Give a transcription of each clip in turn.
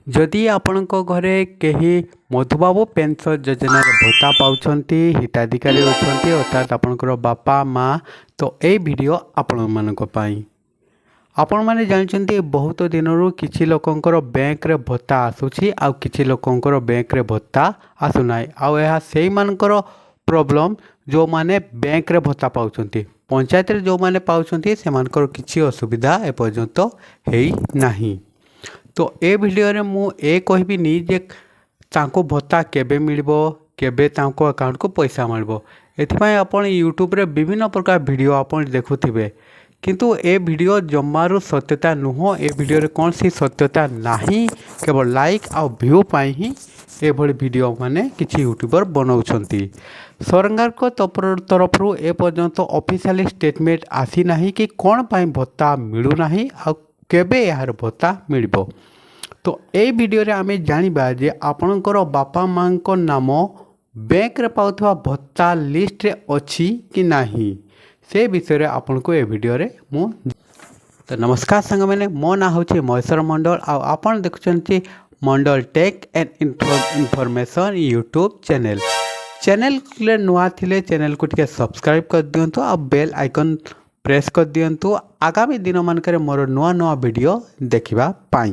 जदि आपणक घरे कहीं मधुबाबू पेंशन योजना भत्ता पाउछंती हिताधिकारी होछंती अर्थात आपणकर बापा माँ तो ये वीडियो आपण मानक पाई। आपण माने जानछंती बहुत दिनरू किछि लोकंकर बैंक रे भत्ता आसुछि आ किछि लोकंकर बैंक रे भत्ता आसुनाई आ यह सेही मानकर प्रॉब्लम जो माने बैंक रे भत्ता पाउछंती पंचायत रे जो माने पाउछंती सेमानकर किछि असुविधा ए पर्यंत हेई नाही। तो ए वीडियो रे मु ए कहबिनी जे तांको भत्ता केबे मिलबो केबे तांको अकाउंट को पैसा मिलबो एथिपाई आपण यूट्यूब रे विभिन्न प्रकार वीडियो आपण देखुथिबे किंतु ए वीडियो जम्मारू सत्यता नुह ए वीडियो रे कौन सी सत्यता नहीं केवल लाइक आ व्यू पाई ही एभली वीडियो माने किछि यूट्यूबर बनाउछंती। सरकार को तरफरु ए पर्यंत ऑफिशियली स्टेटमेंट आसी नाही कि कौन पाई भत्ता मिलू नाही आ केबे यार भत्ता मिलबो। तो ए वीडियो रे आमे जानिबा जे आपणकर बापा माँ को नाम बैंक रे पाउथवा भत्ता लिस्ट रे अछि कि नाही से विषय रे आपनको ए वीडियो रे मु तो नमस्कार संग मैंने मो ना हूँ महेश्वर मंडल आपन देखुं Mandal tech and information YouTube channel नुआ थिले चैनल को टिके सब्सक्राइब कर दिंतु आ बेल आइकन प्रेस कर दिंतु आगामी दिन मानक मोर नुआ नुआ वीडियो देखिबा पाई।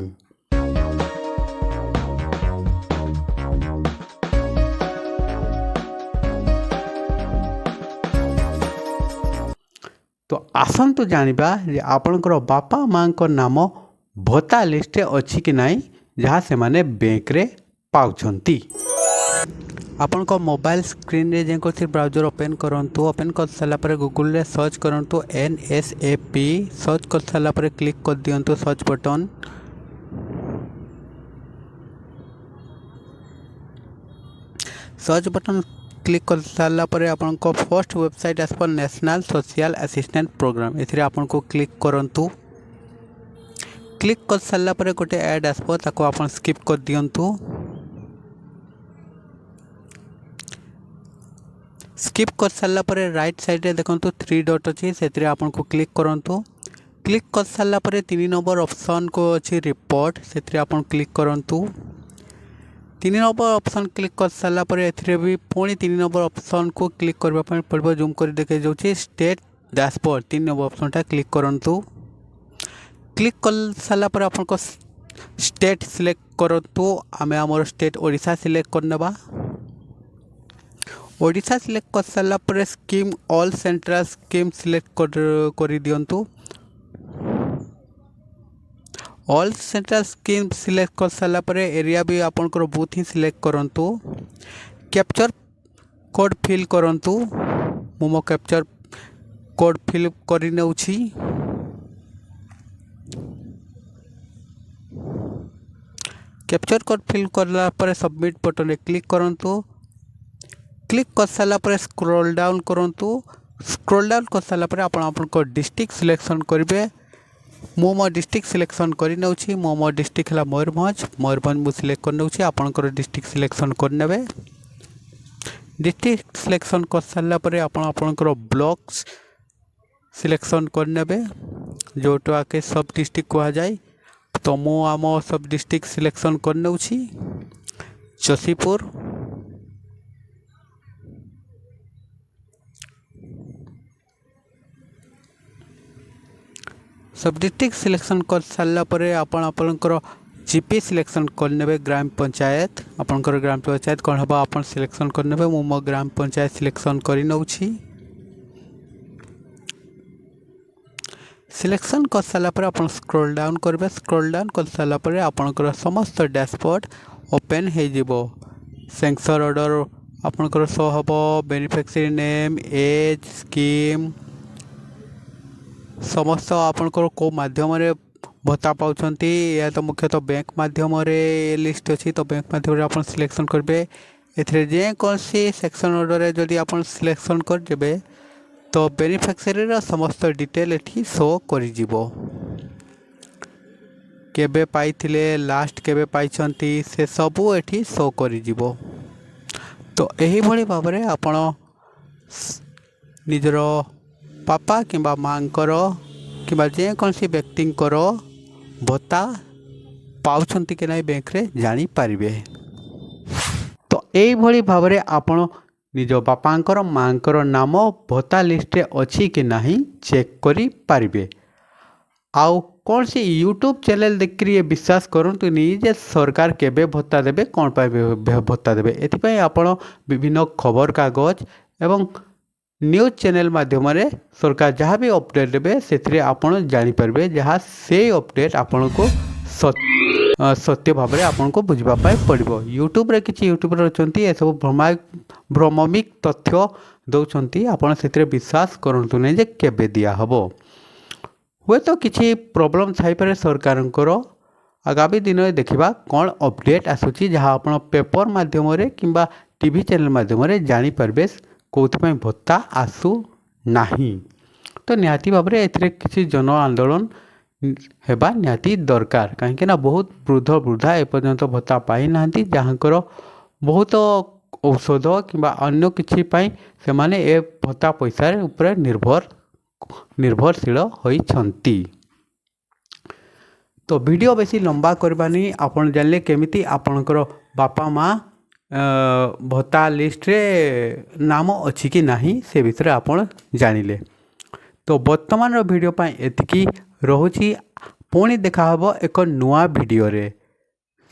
तो आसतु जानिबा जे आपणकर बापा माँ को नाम भत्ता लिस्ट अच्छी कि नहीं जहाँ से माने बैंक रे पाउछंती। आपण को मोबाइल स्क्रीन रे जेको ब्राउजर ओपन करंतु ओपन कर साला पर गूगल रे सर्च करंतु NSAP सर्च कर साला पर क्लिक कर दियंतु search button. Search button click कर सारा पर आपन को फर्स्ट वेबसाइट आस पर नेशनल सोशल असिस्टेंट प्रोग्राम एथिरे आपन को क्लिक करंतु। क्लिक कर सारा पर गोटे ऐड आस पर ताको आपन स्किप कर दियंतु। स्किप कर सारा पर राइट साइड रे देखंतु 3 डॉट अछि सेथिरे आपन को क्लिक करंतु। क्लिक कर सारा पर 3 नंबर ऑप्शन को अछि रिपोर्ट सेथिरे आपन क्लिक करंतु। 3 नंबर ऑप्शन क्लिक कर सारा पर एथिरे भी पुणी 3 नंबर ऑप्शन को क्लिक करबा पड़बो जूम कर देखे जाउछि स्टेट डैशबोर्ड 3 नंबर ऑप्शन टा क्लिक करंतु। क्लिक कर सारा पर आपन को स्टेट सिलेक्ट करंतु आमे हमर स्टेट ओडिशा सिलेक्ट करनबा। ओडिशा सिलेक्ट कर सारा पर scheme all central scheme select कर दियंतु। ऑल सेंट्रल स्कीम सिलेक्ट कर सारा पर एरिया भी आपनकर बूथ ही सिलेक्ट करंतु। कैप्चर कोड फिल करंतु मो कैप्चर कोड फिल करि नउछि। कैप्चर कोड फिल करला पर सबमिट बटन रे क्लिक करंतु। क्लिक कर सारा पर स्क्रॉल डाउन करंतु। स्क्रॉल डाउन कर सारा पर आपन डिस्ट्रिक्ट सिलेक्शन करिवे। मो डिस्ट्रिक्ट सिलेक्शन कर नउछि मो डिस्ट्रिक्ट है मयूरभंज मु सिलेक्ट कर नउछि आपनकर डिस्ट्रिक्ट सिलेक्शन कर नेबे। डिस्ट्रिक्ट सिलेक्शन कर सारा पर आपनकर ब्लॉक सिलेक्शन कर नेबे जोटा के सब डिस्ट्रिक्ट कहा जाए। तो मु आम सब डिस्ट्रिक्ट सिलेक्शन कर नउछि जसीपुर। सब डिस्ट्रिक्ट सिलेक्शन कर सारा पर आपनकर जीपी सिलेक्शन कर नेबे ग्राम पंचायत आपनकर ग्राम पंचायत कौन हम आप सिलेक्शन कर नेबे मो ग्राम पंचायत सिलेक्शन कर नउछि। सिलेक्शन कर सारा पर आपन स्क्रॉल डाउन करबे। स्क्रॉल डाउन कर सारा पर आपनकर समस्त डैशबोर्ड ओपन हो जिवो। सेंसर ऑर्डर आपनकर शो हबो बेनिफिशियरी नेम एज स्कीम समस्त आपनकर को माध्यम रे भत्ता पाउछंती या तो मुख्यतः बैंक माध्यम रे लिस्ट अछि तो बैंक माध्यम रे आपन सिलेक्शन करबे। एथरे जे कोन सी सेक्शन ऑर्डर रे जदि आपन सिलेक्शन कर देबे तो बेनिफिशियरी रा समस्त डिटेल एठी शो करि जिवो। केबे पाइथिले लास्ट केबे पाइछंती से सबु एठी शो करि जिवो। तो एही भली भाबरे आपण निजर पापा किंबा माँ कि जेकोसी व्यक्ति भत्ता ପାଉଛନ୍ତି କି ନାହିଁ ବ୍ୟାଙ୍କରେ ଜାଣିପାରିବେ। ତ ଏଇଭଳି ଭାବରେ ଆପଣ ନିଜ ବାପାଙ୍କର ମାଆଙ୍କର ନାମ ଭତ୍ତା ଲିଷ୍ଟରେ ଅଛି କି ନାହିଁ ଚେକ୍ କରିପାରିବେ। ଆଉ କୌଣସି ୟୁଟ୍ୟୁବ୍ ଚ୍ୟାନେଲ୍ ଦେଖିକରି ଏ ବିଶ୍ୱାସ କରନ୍ତୁନି ଯେ ସରକାର କେବେ ଭତ୍ତା ଦେବେ, କ'ଣ ପାଇଁ ଭତ୍ତା ଦେବେ। ଏଥିପାଇଁ ଆପଣ ବିଭିନ୍ନ ଖବରକାଗଜ ଏବଂ ନ୍ୟୁଜ୍ ଚ୍ୟାନେଲ୍ ମାଧ୍ୟମରେ ସରକାର ଯାହା ବି ଅପଡ଼େଟ୍ ଦେବେ ସେଥିରେ ଆପଣ ଜାଣିପାରିବେ, ଯାହା ସେଇ ଅପଡ଼େଟ୍ ଆପଣଙ୍କୁ ସତ୍ୟ ଭାବରେ ଆପଣଙ୍କୁ ବୁଝିବା ପାଇଁ ପଡ଼ିବ। ୟୁଟ୍ୟୁବ୍ରେ କିଛି ୟୁଟ୍ୟୁବର୍ ଅଛନ୍ତି ଏସବୁ ଭ୍ରମିକ ତଥ୍ୟ ଦେଉଛନ୍ତି, ଆପଣ ସେଥିରେ ବିଶ୍ୱାସ କରନ୍ତୁ ନାହିଁ ଯେ କେବେ ଦିଆହେବ। ହୁଏତ କିଛି ପ୍ରୋବ୍ଲେମ୍ ଥାଇପାରେ ସରକାରଙ୍କର, ଆଗାମୀ ଦିନରେ ଦେଖିବା କ'ଣ ଅପଡ଼େଟ୍ ଆସୁଛି, ଯାହା ଆପଣ ପେପର୍ ମାଧ୍ୟମରେ କିମ୍ବା ଟିଭି ଚ୍ୟାନେଲ୍ ମାଧ୍ୟମରେ ଜାଣିପାରିବେ କେଉଁଥିପାଇଁ ଭତ୍ତା ଆସୁନାହିଁ। ତ ନିହାତି ଭାବରେ ଏଥିରେ କିଛି ଜନ ଆନ୍ଦୋଳନ ହେବା ନିହାତି ଦରକାର, କାହିଁକିନା ବହୁତ ବୃଦ୍ଧା ଏପର୍ଯ୍ୟନ୍ତ ଭତ୍ତା ପାଇନାହାନ୍ତି, ଯାହାଙ୍କର ବହୁତ ଔଷଧ କିମ୍ବା ଅନ୍ୟ କିଛି ପାଇଁ ସେମାନେ ଏ ଭତ୍ତା ପଇସା ଉପରେ ନିର୍ଭରଶୀଳ ହୋଇଛନ୍ତି। ତ ଭିଡ଼ିଓ ବେଶୀ ଲମ୍ବା କରିବାନି, ଆପଣ ଜାଣିଲେ କେମିତି ଆପଣଙ୍କର ବାପା ମା ଭତ୍ତା ଲିଷ୍ଟରେ ନାମ ଅଛି କି ନାହିଁ ସେ ବିଷୟରେ ଆପଣ ଜାଣିଲେ। ତ ବର୍ତ୍ତମାନର ଭିଡ଼ିଓ ପାଇଁ ଏତିକି ରହୁଛି, ପୁଣି ଦେଖାହେବ ଏକ ନୂଆ ଭିଡ଼ିଓରେ।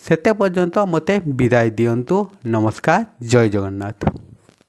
ସେତେ ପର୍ଯ୍ୟନ୍ତ ମୋତେ ବିଦାୟ ଦିଅନ୍ତୁ। ନମସ୍କାର, ଜୟ ଜଗନ୍ନାଥ।